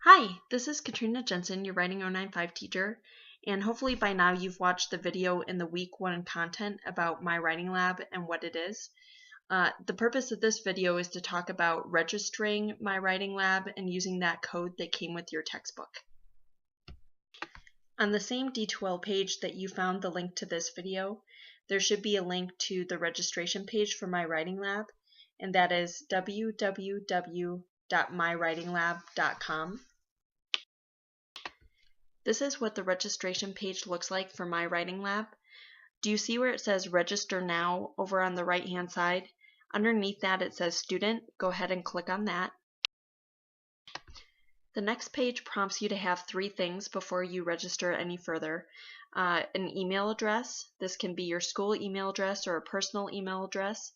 Hi, this is Katrina Jensen, your Writing 095 teacher, and hopefully by now you've watched the video in the week 1 content about my writing lab and what it is. The purpose of this video is to talk about registering my writing lab and using that code that came with your textbook. On the same D2L page that you found the link to this video, there should be a link to the registration page for my writing lab, and that is www.mywritinglab.com. This is what the registration page looks like for my writing lab. Do you see where it says register now over on the right hand side? Underneath that it says student. Go ahead and click on that. The next page prompts you to have 3 things before you register any further. An email address. This can be your school email address or a personal email address.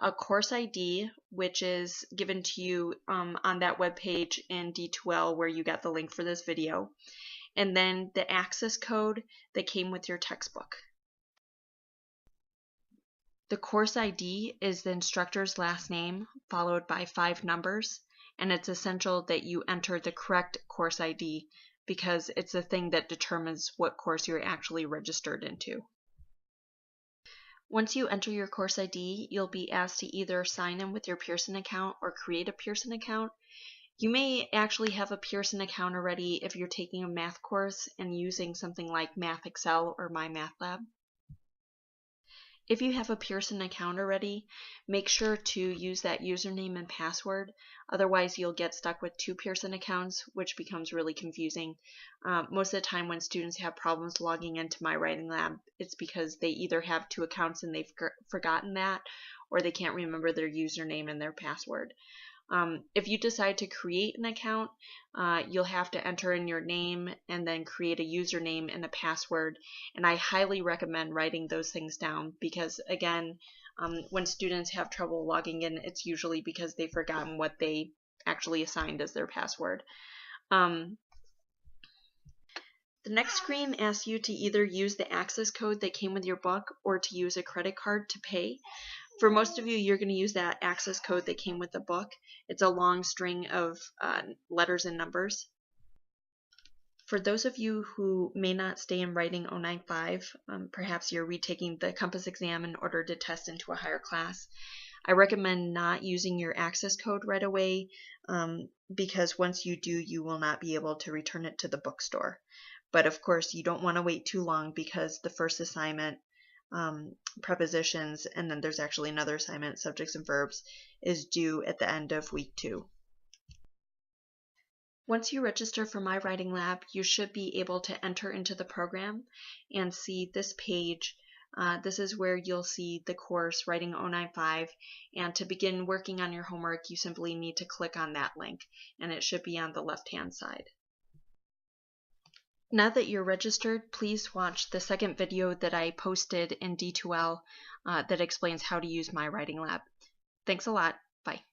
A course ID, which is given to you on that web page in D2L where you got the link for this video. And then the access code that came with your textbook. The course ID is the instructor's last name followed by 5 numbers, and it's essential that you enter the correct course ID because it's the thing that determines what course you're actually registered into. Once you enter your course ID, you'll be asked to either sign in with your Pearson account or create a Pearson account. You may actually have a Pearson account already if you're taking a math course and using something like Math Excel or My Math Lab. If you have a Pearson account already, make sure to use that username and password. Otherwise, you'll get stuck with 2 Pearson accounts, which becomes really confusing. Most of the time when students have problems logging into my writing lab, it's because they either have 2 accounts and they've forgotten that, or they can't remember their username and their password. If you decide to create an account, you'll have to enter in your name and then create a username and a password, and I highly recommend writing those things down because, again, when students have trouble logging in, it's usually because they've forgotten what they actually assigned as their password. The next screen asks you to either use the access code that came with your book or to use a credit card to pay. For most of you, you're going to use that access code that came with the book. It's a long string of letters and numbers. For those of you who may not stay in Writing 095, perhaps you're retaking the Compass exam in order to test into a higher class, I recommend not using your access code right away because once you do, you will not be able to return it to the bookstore. But of course, you don't want to wait too long because the first assignment, prepositions, and then there's actually another assignment, subjects and verbs, is due at the end of week 2. Once you register for my writing lab, you should be able to enter into the program and see this page. This is where you'll see the course Writing 095, and to begin working on your homework, you simply need to click on that link, and it should be on the left-hand side. Now that you're registered, please watch the second video that I posted in D2L that explains how to use my writing lab. Thanks a lot. Bye.